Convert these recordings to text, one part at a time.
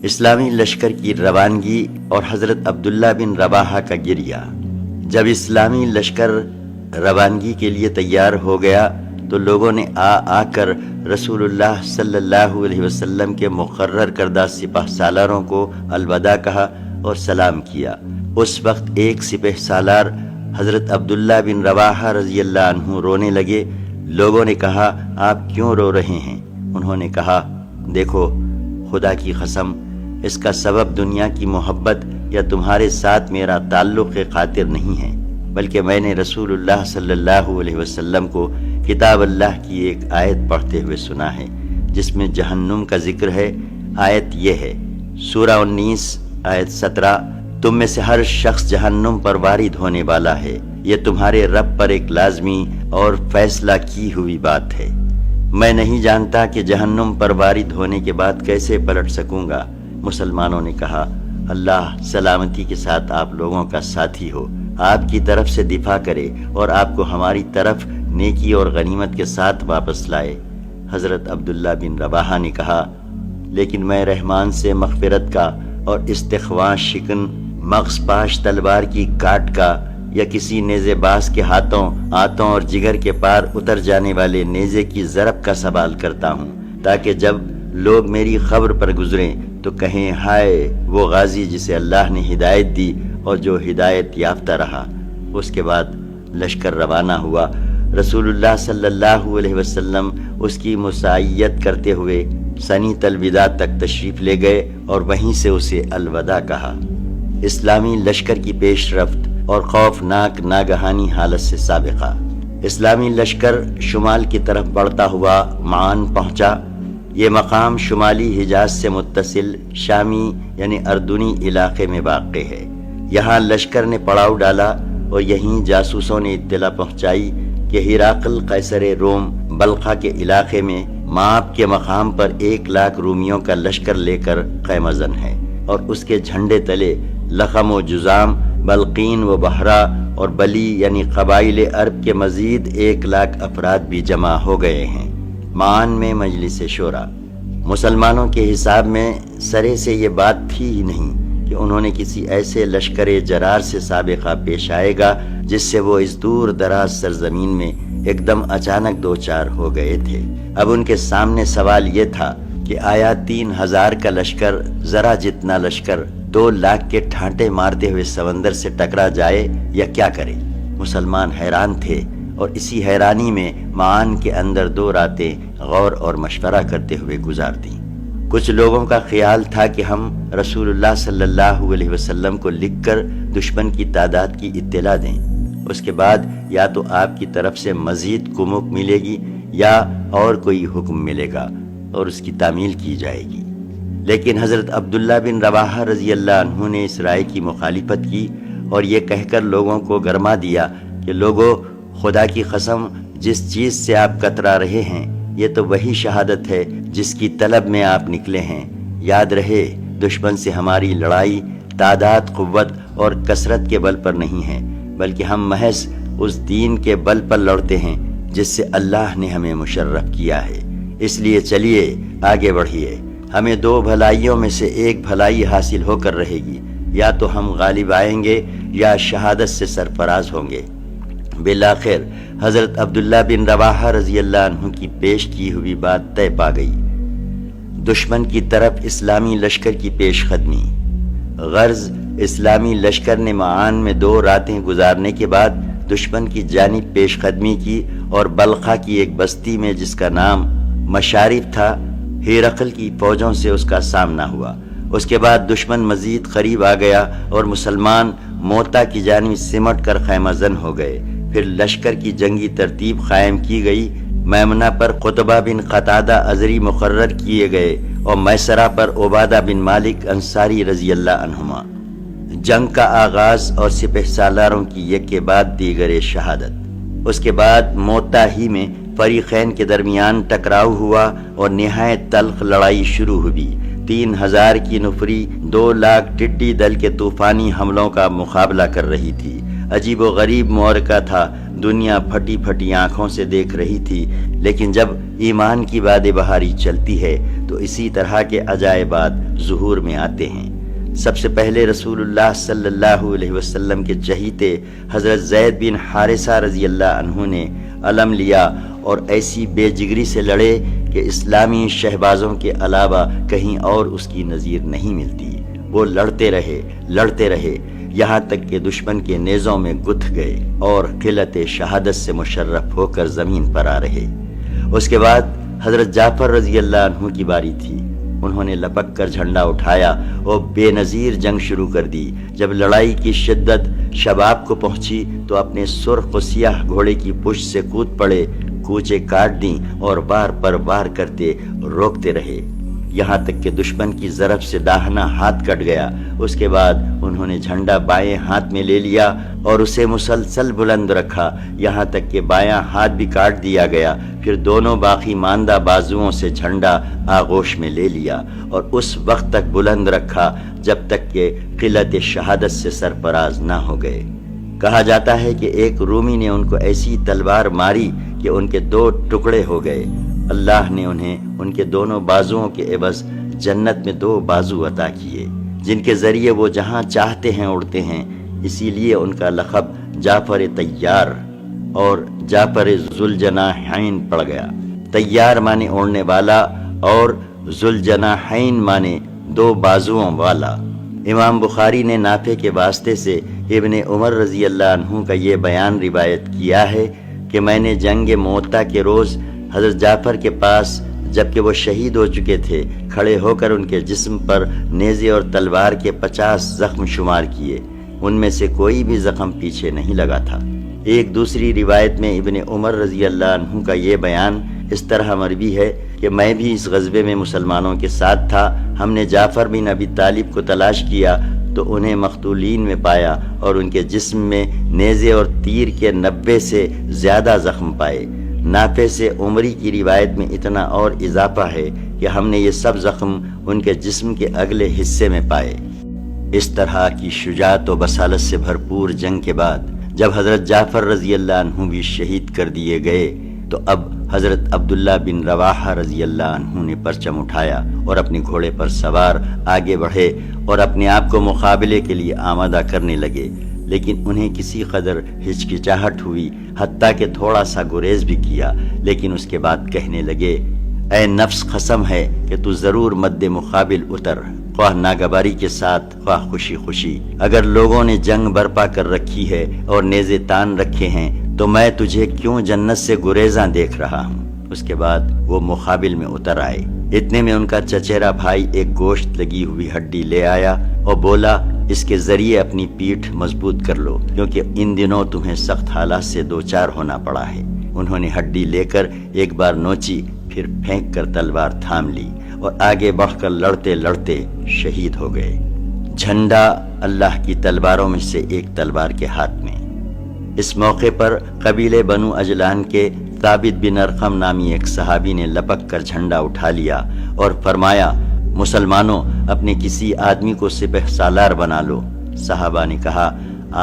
اسلامی لشکر کی روانگی اور حضرت عبداللہ بن رواحہ کا گریہ۔ جب اسلامی لشکر روانگی کے لیے تیار ہو گیا تو لوگوں نے آ کر رسول اللہ صلی اللہ علیہ وسلم کے مقرر کردہ سپہ سالاروں کو الوداع کہا اور سلام کیا۔ اس وقت ایک سپہ سالار حضرت عبداللہ بن رواحہ رضی اللہ عنہ رونے لگے۔ لوگوں نے کہا آپ کیوں رو رہے ہیں؟ انہوں نے کہا دیکھو خدا کی قسم اس کا سبب دنیا کی محبت یا تمہارے ساتھ میرا تعلق کے خاطر نہیں ہے، بلکہ میں نے رسول اللہ صلی اللہ علیہ وسلم کو کتاب اللہ کی ایک آیت پڑھتے ہوئے سنا ہے جس میں جہنم کا ذکر ہے۔ آیت یہ ہے، سورہ 19 آیت 17، تم میں سے ہر شخص جہنم پر وارد ہونے والا ہے، یہ تمہارے رب پر ایک لازمی اور فیصلہ کی ہوئی بات ہے۔ میں نہیں جانتا کہ جہنم پر وارد ہونے کے بعد کیسے پلٹ سکوں گا۔ مسلمانوں نے کہا اللہ سلامتی کے ساتھ آپ لوگوں کا ساتھی ہو، آپ کی طرف سے دفاع کرے اور آپ کو ہماری طرف نیکی اور غنیمت کے ساتھ واپس لائے۔ حضرت عبداللہ بن رواحہ نے کہا لیکن میں رحمان سے مغفرت کا اور استخوان شکن مغز پاش تلوار کی کاٹ کا یا کسی نیزے باز کے ہاتھوں آنتوں اور جگر کے پار اتر جانے والے نیزے کی ضرب کا سوال کرتا ہوں، تاکہ جب لوگ میری خبر پر گزریں تو کہیں ہائے وہ غازی جسے اللہ نے ہدایت دی اور جو ہدایت یافتہ رہا۔ اس کے بعد لشکر روانہ ہوا۔ رسول اللہ صلی اللہ علیہ وسلم اس کی مساعیت کرتے ہوئے سنیت الوداع تک تشریف لے گئے اور وہیں سے اسے الوداع کہا۔ اسلامی لشکر کی پیش رفت اور خوفناک ناگہانی حالت سے سابقہ۔ اسلامی لشکر شمال کی طرف بڑھتا ہوا معان پہنچا۔ یہ مقام شمالی حجاز سے متصل شامی یعنی اردنی علاقے میں واقع ہے۔ یہاں لشکر نے پڑاؤ ڈالا اور یہیں جاسوسوں نے اطلاع پہنچائی کہ ہرقل قیصر روم بلخا کے علاقے میں ماب کے مقام پر 1,00,000 رومیوں کا لشکر لے کر قیام زن ہے اور اس کے جھنڈے تلے لخم و جزام، بلقین و بحرا اور بلی یعنی قبائل عرب کے مزید 1,00,000 افراد بھی جمع ہو گئے ہیں۔ معان میں مجلس شورا۔ مسلمانوں کے حساب میں سرے سے یہ بات تھی ہی نہیں کہ انہوں نے کسی ایسے لشکر جرار سے سابقہ پیش آئے گا جس سے وہ اس دور دراز سرزمین میں ایک دم اچانک دوچار ہو گئے تھے۔ اب ان کے سامنے سوال یہ تھا کہ آیا 3,000 کا لشکر ذرا جتنا لشکر 2,00,000 کے ٹھانٹے مارتے ہوئے سمندر سے ٹکرا جائے یا کیا کرے؟ مسلمان حیران تھے اور اسی حیرانی میں معان کے اندر 2 راتیں غور اور مشورہ کرتے ہوئے گزار دیں۔ کچھ لوگوں کا خیال تھا کہ ہم رسول اللہ صلی اللہ علیہ وسلم کو لکھ کر دشمن کی تعداد کی اطلاع دیں، اس کے بعد یا تو آپ کی طرف سے مزید کمک ملے گی یا اور کوئی حکم ملے گا اور اس کی تعمیل کی جائے گی۔ لیکن حضرت عبداللہ بن رواحہ رضی اللہ عنہ نے اس رائے کی مخالفت کی اور یہ کہہ کر لوگوں کو گرما دیا کہ لوگوں خدا کی قسم جس چیز سے آپ کترا رہے ہیں یہ تو وہی شہادت ہے جس کی طلب میں آپ نکلے ہیں۔ یاد رہے دشمن سے ہماری لڑائی تعداد، قوت اور کثرت کے بل پر نہیں ہے، بلکہ ہم محض اس دین کے بل پر لڑتے ہیں جس سے اللہ نے ہمیں مشرف کیا ہے۔ اس لیے چلیے آگے بڑھیے، ہمیں 2 بھلائیوں میں سے ایک بھلائی حاصل ہو کر رہے گی، یا تو ہم غالب آئیں گے یا شہادت سے سرفراز ہوں گے۔ بالآخر حضرت عبداللہ بن رواحہ رضی اللہ عنہ کی پیش کی ہوئی بات طے پا گئی۔ دشمن کی طرف اسلامی لشکر کی پیش قدمی۔ غرض اسلامی لشکر نے معان میں 2 راتیں گزارنے کے بعد دشمن کی جانب پیش قدمی کی اور بلخا کی ایک بستی میں جس کا نام مشارف تھا ہرقل کی فوجوں سے اس کا سامنا ہوا۔ اس کے بعد دشمن مزید قریب آ گیا اور مسلمان موتا کی جانب سمٹ کر خیمہ زن ہو گئے۔ پھر لشکر کی جنگی ترتیب قائم کی گئی۔ میمنہ پر قطبہ بن قتادہ ازری مقرر کیے گئے اور میسرہ پر عبادہ بن مالک انصاری رضی اللہ عنہما۔ جنگ کا آغاز اور سپہ سالاروں کی یک کے بعد دیگر شہادت۔ اس کے بعد موتا ہی میں فریقین کے درمیان ٹکراؤ ہوا اور نہایت تلخ لڑائی شروع ہوئی۔ 3,000 کی نفری 2,00,000 ٹڈی دل کے طوفانی حملوں کا مقابلہ کر رہی تھی۔ عجیب و غریب معرکہ تھا، دنیا پھٹی پھٹی آنکھوں سے دیکھ رہی تھی، لیکن جب ایمان کی باد بہاری چلتی ہے تو اسی طرح کے عجائبات ظہور میں آتے ہیں۔ سب سے پہلے رسول اللہ صلی اللہ علیہ وسلم کے چہیتے حضرت زید بن حارثہ رضی اللہ عنہ نے علم لیا اور ایسی بے جگری سے لڑے کہ اسلامی شہبازوں کے علاوہ کہیں اور اس کی نظیر نہیں ملتی۔ وہ لڑتے رہے یہاں تک کہ دشمن کے نیزوں میں گتھ گئے اور قلت شہادت سے مشرف ہو کر زمین پر آ رہے۔ اس کے بعد حضرت جعفر رضی اللہ عنہ کی باری تھی۔ انہوں نے لپک کر جھنڈا اٹھایا اور بے نظیر جنگ شروع کر دی۔ جب لڑائی کی شدت شباب کو پہنچی تو اپنے سرخ و سیاہ گھوڑے کی پشت سے کود پڑے، کوچے کاٹ دیں اور بار پر وار کرتے روکتے رہے، یہاں تک کہ دشمن کی ضرب سے داہنا ہاتھ کٹ گیا۔ اس کے بعد انہوں نے جھنڈا بائیں ہاتھ میں لے لیا اور اسے مسلسل بلند رکھا، یہاں تک کہ بایاں ہاتھ بھی کاٹ دیا گیا۔ پھر دونوں باقی ماندہ بازوؤں سے جھنڈا آغوش میں لے لیا اور اس وقت تک بلند رکھا جب تک کہ قلت شہادت سے سرفراز نہ ہو گئے۔ کہا جاتا ہے کہ ایک رومی نے ان کو ایسی تلوار ماری کہ ان کے 2 ٹکڑے ہو گئے۔ اللہ نے انہیں ان کے دونوں بازوؤں کے عوض جنت میں 2 بازو عطا کیے جن کے ذریعے وہ جہاں چاہتے ہیں اڑتے ہیں، اسی لیے ان کا لقب جعفر طیار اور جعفر ذوالجناحین پڑ گیا۔ طیار مانے اڑنے والا اور ذوالجناحین مانے 2 بازوؤں والا۔ امام بخاری نے نافع کے واسطے سے ابن عمر رضی اللہ عنہ کا یہ بیان روایت کیا ہے کہ میں نے جنگ موتا کے روز حضرت جعفر کے پاس جبکہ وہ شہید ہو چکے تھے کھڑے ہو کر ان کے جسم پر نیزے اور تلوار کے 50 زخم شمار کیے، ان میں سے کوئی بھی زخم پیچھے نہیں لگا تھا۔ ایک دوسری روایت میں ابن عمر رضی اللہ عنہ کا یہ بیان اس طرح مروی ہے کہ میں بھی اس غزوے میں مسلمانوں کے ساتھ تھا، ہم نے جعفر بن ابی طالب کو تلاش کیا تو انہیں مقتولین میں پایا اور ان کے جسم میں نیزے اور تیر کے 90 سے زیادہ زخم پائے۔ نافع سے عمری کی روایت میں اتنا اور اضافہ ہے کہ ہم نے یہ سب زخم ان کے جسم کے اگلے حصے میں پائے۔ اس طرح کی شجاعت و بصالت سے بھرپور جنگ کے بعد جب حضرت جعفر رضی اللہ عنہ بھی شہید کر دیے گئے تو اب حضرت عبداللہ بن رواحہ رضی اللہ عنہ نے پرچم اٹھایا اور اپنے گھوڑے پر سوار آگے بڑھے اور اپنے آپ کو مقابلے کے لیے آمادہ کرنے لگے، لیکن انہیں کسی قدر ہچکچاہٹ ہوئی، حتیٰ کہ تھوڑا سا گریز بھی کیا، لیکن اس کے بعد کہنے لگے، اے نفس قسم ہے کہ تو ضرور مد مقابل اتر، خواہ ناگواری کے ساتھ خواہ خوشی خوشی۔ اگر لوگوں نے جنگ برپا کر رکھی ہے اور نیزے تان رکھے ہیں تو میں تجھے کیوں جنت سے گریزاں دیکھ رہا ہوں۔ اس کے بعد وہ مقابل میں اتر آئے۔ اتنے میں ان کا چچیرا بھائی ایک گوشت لگی ہوئی ہڈی لے آیا اور بولا، اس کے ذریعے اپنی پیٹھ مضبوط کر لو کیونکہ ان دنوں تمہیں سخت حالات سے دوچار ہونا پڑا ہے۔ انہوں نے ہڈی لے کر ایک بار نوچی، پھر پھینک کر تلوار تھام لی اور آگے بڑھ کر لڑتے لڑتے شہید ہو گئے۔ جھنڈا اللہ کی تلواروں میں سے ایک تلوار کے ہاتھ میں۔ اس موقع پر قبیلے بنو اجلان کے ثابت بن ارقم نامی ایک صحابی نے لپک کر جھنڈا اٹھا لیا اور فرمایا، مسلمانوں اپنے کسی آدمی کو سپہ سالار بنا لو۔ صحابہ نے کہا،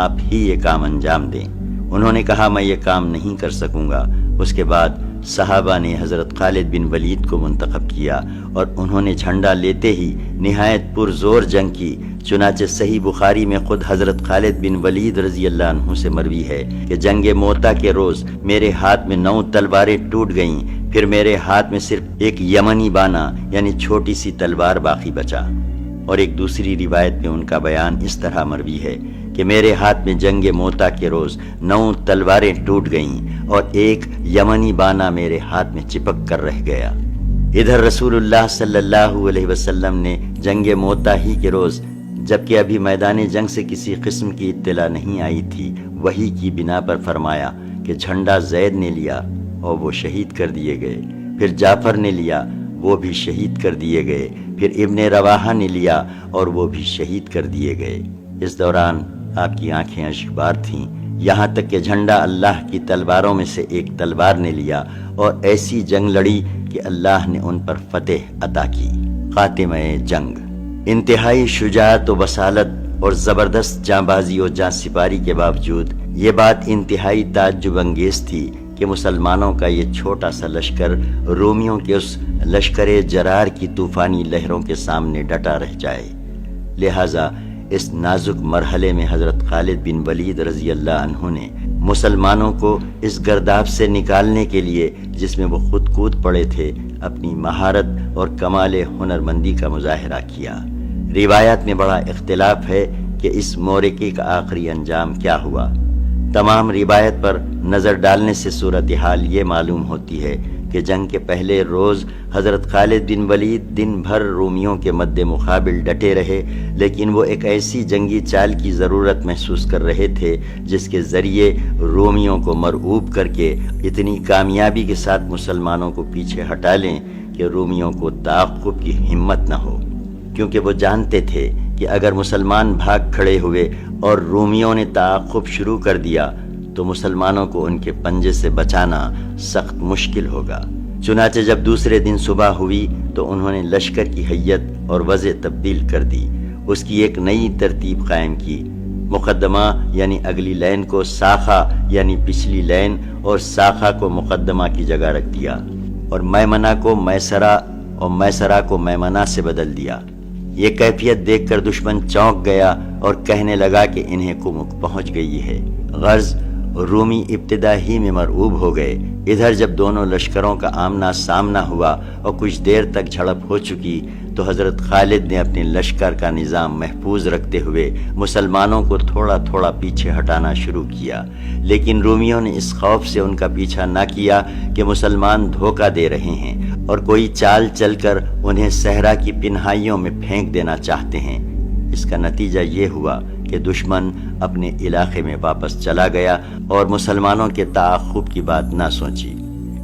آپ ہی یہ کام انجام دیں۔ انہوں نے کہا، میں یہ کام نہیں کر سکوں گا۔ اس کے بعد صحابہ نے حضرت خالد بن ولید کو منتخب کیا اور انہوں نے جھنڈا لیتے ہی نہایت پرزور جنگ کی۔ چنانچہ صحیح بخاری میں خود حضرت خالد بن ولید رضی اللہ عنہ سے مروی ہے کہ جنگ موتا کے روز میرے ہاتھ میں 9 تلواریں ٹوٹ گئیں، پھر میرے ہاتھ میں صرف ایک یمنی بانا یعنی چھوٹی سی تلوار باقی بچا۔ اور ایک دوسری روایت میں ان کا بیان اس طرح مروی ہے کہ میرے ہاتھ میں جنگ موتا کے روز 9 تلواریں ٹوٹ گئیں اور ایک یمنی بانا میرے ہاتھ میں چپک کر رہ گیا۔ ادھر رسول اللہ صلی اللہ علیہ وسلم نے جنگ موتا ہی کے روز، جبکہ ابھی میدان جنگ سے کسی قسم کی اطلاع نہیں آئی تھی، وحی کی بنا پر فرمایا کہ جھنڈا زید نے لیا اور وہ شہید کر دیے گئے، پھر جعفر نے لیا، وہ بھی شہید کر دیے گئے، پھر ابن رواحہ نے لیا اور وہ بھی شہید کر دیے گئے۔ اس دوران آپ کی آنکھیں اشکبار تھیں، یہاں تک کہ جھنڈا اللہ کی تلواروں میں سے ایک تلوار نے لیا اور ایسی جنگ لڑی کہ اللہ نے ان پر فتح عطا کی۔ خاتمہ جنگ۔ انتہائی شجاعت و بصالت اور زبردست جاں بازی اور جاں سپاری کے باوجود یہ بات انتہائی تعجب انگیز تھی کہ مسلمانوں کا یہ چھوٹا سا لشکر رومیوں کے اس لشکر جرار کی طوفانی لہروں کے سامنے ڈٹا رہ جائے۔ لہٰذا اس نازک مرحلے میں حضرت خالد بن ولید رضی اللہ عنہ نے مسلمانوں کو اس گرداب سے نکالنے کے لیے، جس میں وہ خود کود پڑے تھے، اپنی مہارت اور کمال ہنرمندی کا مظاہرہ کیا۔ روایات میں بڑا اختلاف ہے کہ اس معرکے کا آخری انجام کیا ہوا۔ تمام روایت پر نظر ڈالنے سے صورتحال یہ معلوم ہوتی ہے کہ جنگ کے پہلے روز حضرت خالد بن ولید دن بھر رومیوں کے مد مقابل ڈٹے رہے، لیکن وہ ایک ایسی جنگی چال کی ضرورت محسوس کر رہے تھے جس کے ذریعے رومیوں کو مرعوب کر کے اتنی کامیابی کے ساتھ مسلمانوں کو پیچھے ہٹا لیں کہ رومیوں کو تعاقب کی ہمت نہ ہو، کیونکہ وہ جانتے تھے کہ اگر مسلمان بھاگ کھڑے ہوئے اور رومیوں نے تعاقب شروع کر دیا تو مسلمانوں کو ان کے پنجے سے بچانا سخت مشکل ہوگا۔ چنانچہ جب دوسرے دن صبح ہوئی تو انہوں نے لشکر کی ہیئت اور وضع تبدیل کر دی، اس کی ایک نئی ترتیب قائم کی۔ مقدمہ یعنی اگلی لین کو ساخہ یعنی پچھلی لین اور ساخہ کو مقدمہ کی جگہ رکھ دیا، اور میمنہ کو میسرہ اور میسرہ کو میمنہ سے بدل دیا۔ یہ کیفیت دیکھ کر دشمن چونک گیا اور کہنے لگا کہ انہیں کمک پہنچ گئی ہے۔ غرض رومی ابتدا ہی میں مرعوب ہو گئے۔ ادھر جب دونوں لشکروں کا آمنا سامنا ہوا اور کچھ دیر تک جھڑپ ہو چکی تو حضرت خالد نے اپنے لشکر کا نظام محفوظ رکھتے ہوئے مسلمانوں کو تھوڑا تھوڑا پیچھے ہٹانا شروع کیا، لیکن رومیوں نے اس خوف سے ان کا پیچھا نہ کیا کہ مسلمان دھوکہ دے رہے ہیں اور کوئی چال چل کر انہیں صحرا کی پنہائیوں میں پھینک دینا چاہتے ہیں۔ اس کا نتیجہ یہ ہوا کہ دشمن اپنے علاقے میں واپس چلا گیا اور مسلمانوں کے تعاقب کی بات نہ سوچی۔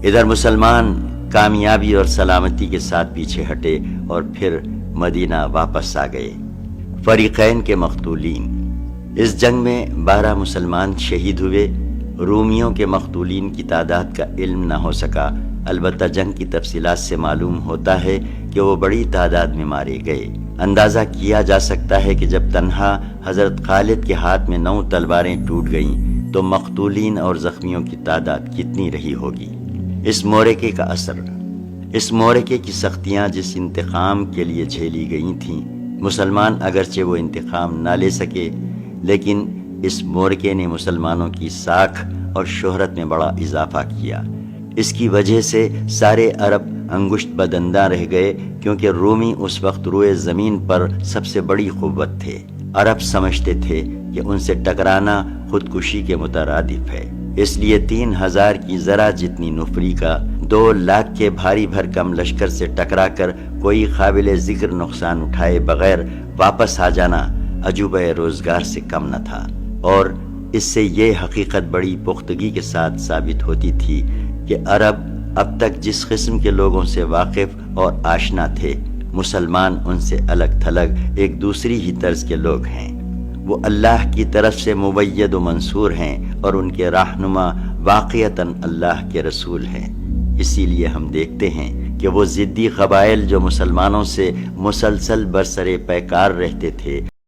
ادھر مسلمان کامیابی اور سلامتی کے ساتھ پیچھے ہٹے اور پھر مدینہ واپس آ گئے۔ فریقین کے مقتولین۔ اس جنگ میں 12 مسلمان شہید ہوئے۔ رومیوں کے مقتولین کی تعداد کا علم نہ ہو سکا، البتہ جنگ کی تفصیلات سے معلوم ہوتا ہے کہ وہ بڑی تعداد میں مارے گئے۔ اندازہ کیا جا سکتا ہے کہ جب تنہا حضرت خالد کے ہاتھ میں 9 تلواریں ٹوٹ گئیں تو مقتولین اور زخمیوں کی تعداد کتنی رہی ہوگی۔ اس معرکے کا اثر۔ اس معرکے کی سختیاں جس انتقام کے لیے جھیلی گئی تھیں، مسلمان اگرچہ وہ انتقام نہ لے سکے، لیکن اس معرکے نے مسلمانوں کی ساکھ اور شہرت میں بڑا اضافہ کیا۔ اس کی وجہ سے سارے عرب انگشت بدنداں رہ گئے، کیونکہ رومی اس وقت روئے زمین پر سب سے بڑی قوت تھے۔ عرب سمجھتے تھے کہ ان سے ٹکرانا خودکشی کے مترادف ہے، اس لیے 3000 کی ذرا جتنی نفری کا 2 لاکھ کے بھاری بھرکم لشکر سے ٹکرا کر کوئی قابل ذکر نقصان اٹھائے بغیر واپس آ جانا عجوبہ روزگار سے کم نہ تھا، اور اس سے یہ حقیقت بڑی پختگی کے ساتھ ثابت ہوتی تھی کہ عرب اب تک جس قسم کے لوگوں سے واقف اور آشنا تھے، مسلمان ان سے الگ تھلگ ایک دوسری ہی طرز کے لوگ ہیں۔ وہ اللہ کی طرف سے مبید و منصور ہیں اور ان کے رہنما واقعتاً اللہ کے رسول ہیں۔ اسی لیے ہم دیکھتے ہیں کہ وہ ضدی قبائل جو مسلمانوں سے مسلسل برسر پیکار رہتے تھے،